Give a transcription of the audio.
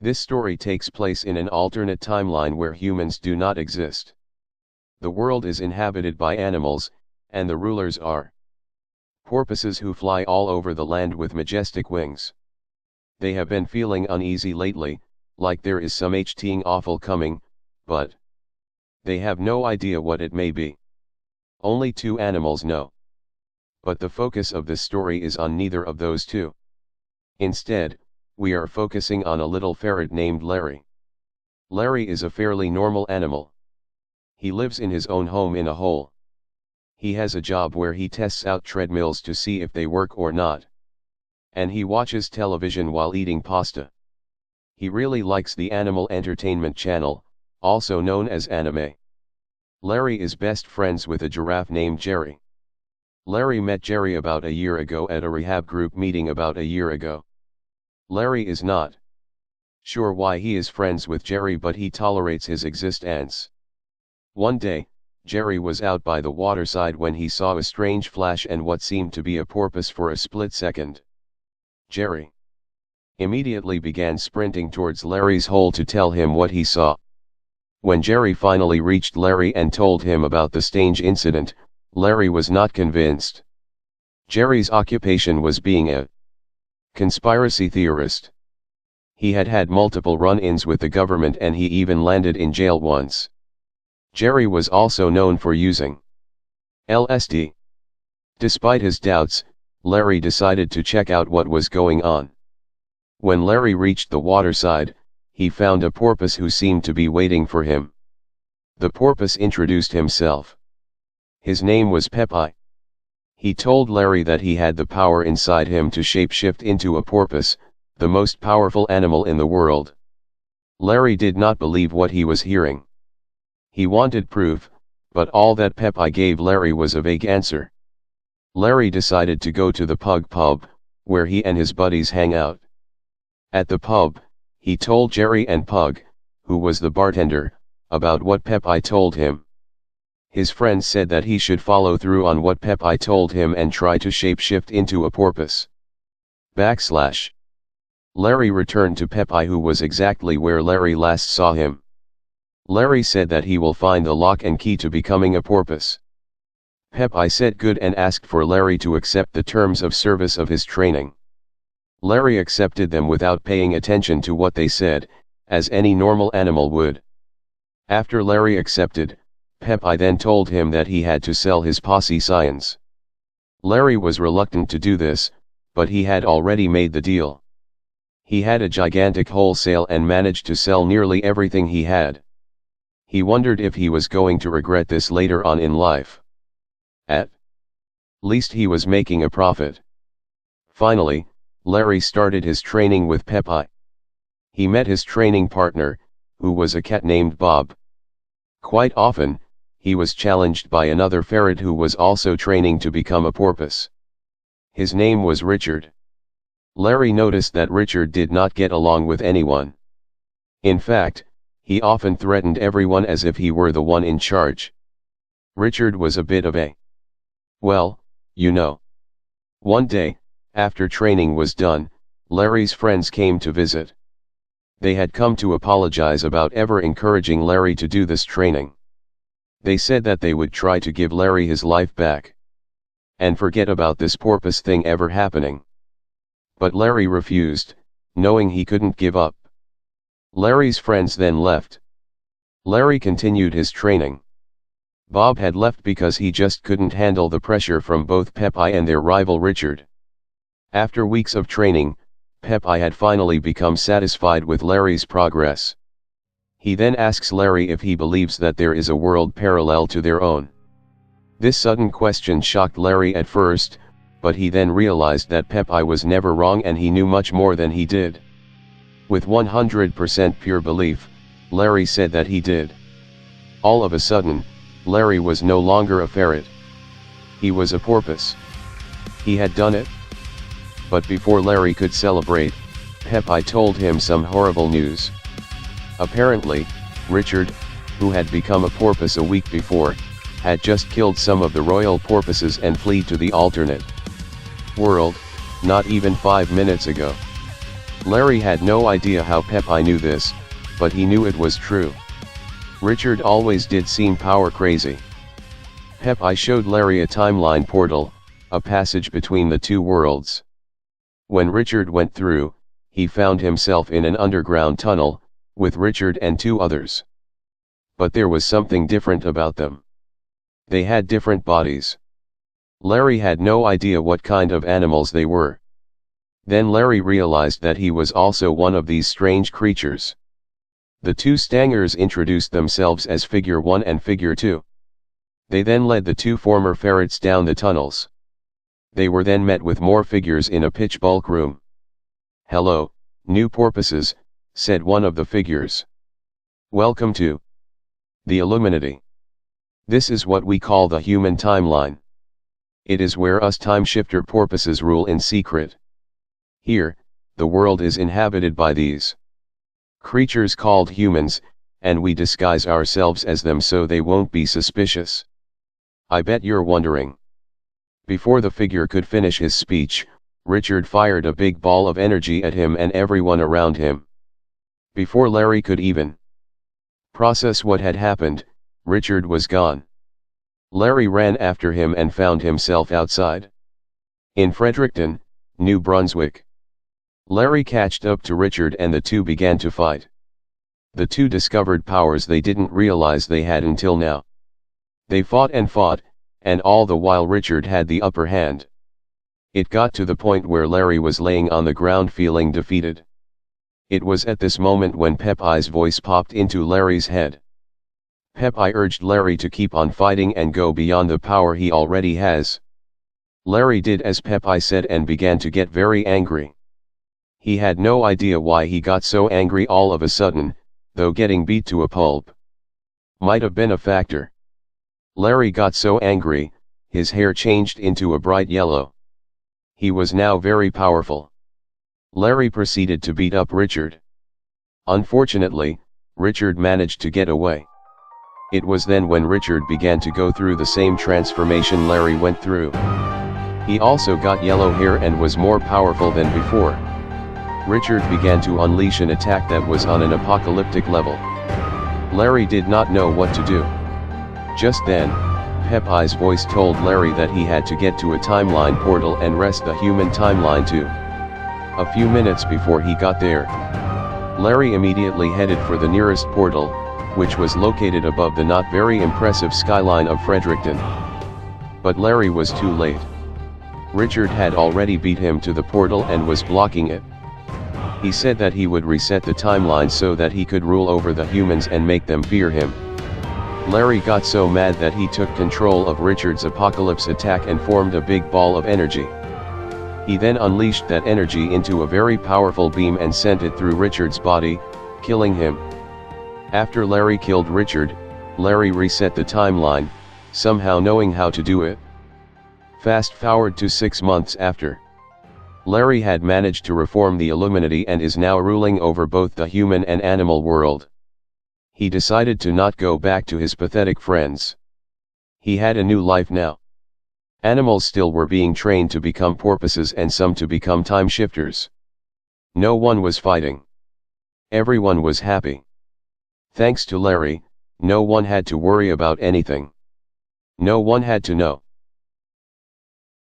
This story takes place in an alternate timeline where humans do not exist. The world is inhabited by animals, and the rulers are porpoises who fly all over the land with majestic wings. They have been feeling uneasy lately, like there is some thing awful coming, but they have no idea what it may be. Only two animals know. But the focus of this story is on neither of those two. Instead, we are focusing on a little ferret named Larry. Larry is a fairly normal animal. He lives in his own home in a hole. He has a job where he tests out treadmills to see if they work or not. And he watches television while eating pasta. He really likes the Animal Entertainment Channel, also known as anime. Larry is best friends with a giraffe named Jerry. Larry met Jerry about a year ago at a rehab group meeting about a year ago. Larry is not sure why he is friends with Jerry, but he tolerates his existence. One day, Jerry was out by the waterside when he saw a strange flash and what seemed to be a porpoise for a split second. Jerry immediately began sprinting towards Larry's hole to tell him what he saw. When Jerry finally reached Larry and told him about the strange incident, Larry was not convinced. Jerry's occupation was being a conspiracy theorist. He had had multiple run-ins with the government and he even landed in jail once. Jerry was also known for using LSD. Despite his doubts, Larry decided to check out what was going on. When Larry reached the waterside, he found a porpoise who seemed to be waiting for him. The porpoise introduced himself. His name was Pepe. He told Larry that he had the power inside him to shapeshift into a porpoise, the most powerful animal in the world. Larry did not believe what he was hearing. He wanted proof, but all that Pepe gave Larry was a vague answer. Larry decided to go to the pub, where he and his buddies hang out. At the pub, he told Jerry and Pug, who was the bartender, about what Pepe told him. His friends said that he should follow through on what Pepe told him and try to shapeshift into a porpoise. Larry returned to Pepe, who was exactly where Larry last saw him. Larry said that he will find the lock and key to becoming a porpoise. Pepe said good and asked for Larry to accept the terms of service of his training. Larry accepted them without paying attention to what they said, as any normal animal would. After Larry accepted, Pepe then told him that he had to sell his posse science. Larry was reluctant to do this, but he had already made the deal. He had a gigantic wholesale and managed to sell nearly everything he had. He wondered if he was going to regret this later on in life. At least he was making a profit. Finally, Larry started his training with Pepe. He met his training partner, who was a cat named Bob. Quite often, he was challenged by another ferret who was also training to become a porpoise. His name was Richard. Larry noticed that Richard did not get along with anyone. In fact, he often threatened everyone as if he were the one in charge. Richard was a bit of a well, you know. One day, after training was done, Larry's friends came to visit. They had come to apologize about ever encouraging Larry to do this training. They said that they would try to give Larry his life back and forget about this porpoise thing ever happening. But Larry refused, knowing he couldn't give up. Larry's friends then left. Larry continued his training. Bob had left because he just couldn't handle the pressure from both Pepe and their rival Richard. After weeks of training, Pepe had finally become satisfied with Larry's progress. He then asks Larry if he believes that there is a world parallel to their own. This sudden question shocked Larry at first, but he then realized that Pepe was never wrong and he knew much more than he did. With 100% pure belief, Larry said that he did. All of a sudden, Larry was no longer a ferret. He was a porpoise. He had done it. But before Larry could celebrate, Pepe told him some horrible news. Apparently, Richard, who had become a porpoise a week before, had just killed some of the royal porpoises and fled to the alternate world, not even 5 minutes ago. Larry had no idea how Pep-I knew this, but he knew it was true. Richard always did seem power crazy. Pep-I showed Larry a timeline portal, a passage between the two worlds. When Richard went through, he found himself in an underground tunnel, with Richard and two others. But there was something different about them. They had different bodies. Larry had no idea what kind of animals they were. Then Larry realized that he was also one of these strange creatures. The two Stangers introduced themselves as Figure 1 and Figure 2. They then led the two former ferrets down the tunnels. They were then met with more figures in a pitch-bulk room. "Hello, new porpoises," said one of the figures. "Welcome to the Illuminati. This is what we call the human timeline. It is where us time-shifter porpoises rule in secret. Here, the world is inhabited by these creatures called humans, and we disguise ourselves as them so they won't be suspicious. I bet you're wondering." Before the figure could finish his speech, Richard fired a big ball of energy at him and everyone around him. Before Larry could even process what had happened, Richard was gone. Larry ran after him and found himself outside in Fredericton, New Brunswick. Larry catched up to Richard and the two began to fight. The two discovered powers they didn't realize they had until now. They fought, and all the while Richard had the upper hand. It got to the point where Larry was laying on the ground feeling defeated. It was at this moment when Pep-I's voice popped into Larry's head. Pep-I urged Larry to keep on fighting and go beyond the power he already has. Larry did as Pep-I said and began to get very angry. He had no idea why he got so angry all of a sudden, though getting beat to a pulp might have been a factor. Larry got so angry, his hair changed into a bright yellow. He was now very powerful. Larry proceeded to beat up Richard. Unfortunately, Richard managed to get away. It was then when Richard began to go through the same transformation Larry went through. He also got yellow hair and was more powerful than before. Richard began to unleash an attack that was on an apocalyptic level. Larry did not know what to do. Just then, Pep-I's voice told Larry that he had to get to a timeline portal and rest the human timeline too. A few minutes before he got there, Larry immediately headed for the nearest portal, which was located above the not very impressive skyline of Fredericton. But Larry was too late. Richard had already beat him to the portal and was blocking it. He said that he would reset the timeline so that he could rule over the humans and make them fear him. Larry got so mad that he took control of Richard's apocalypse attack and formed a big ball of energy. He then unleashed that energy into a very powerful beam and sent it through Richard's body, killing him. After Larry killed Richard, Larry reset the timeline, somehow knowing how to do it. Fast forward to 6 months after. Larry had managed to reform the Illuminati and is now ruling over both the human and animal world. He decided to not go back to his pathetic friends. He had a new life now. Animals still were being trained to become porpoises and some to become time shifters. No one was fighting. Everyone was happy. Thanks to Larry, no one had to worry about anything. No one had to know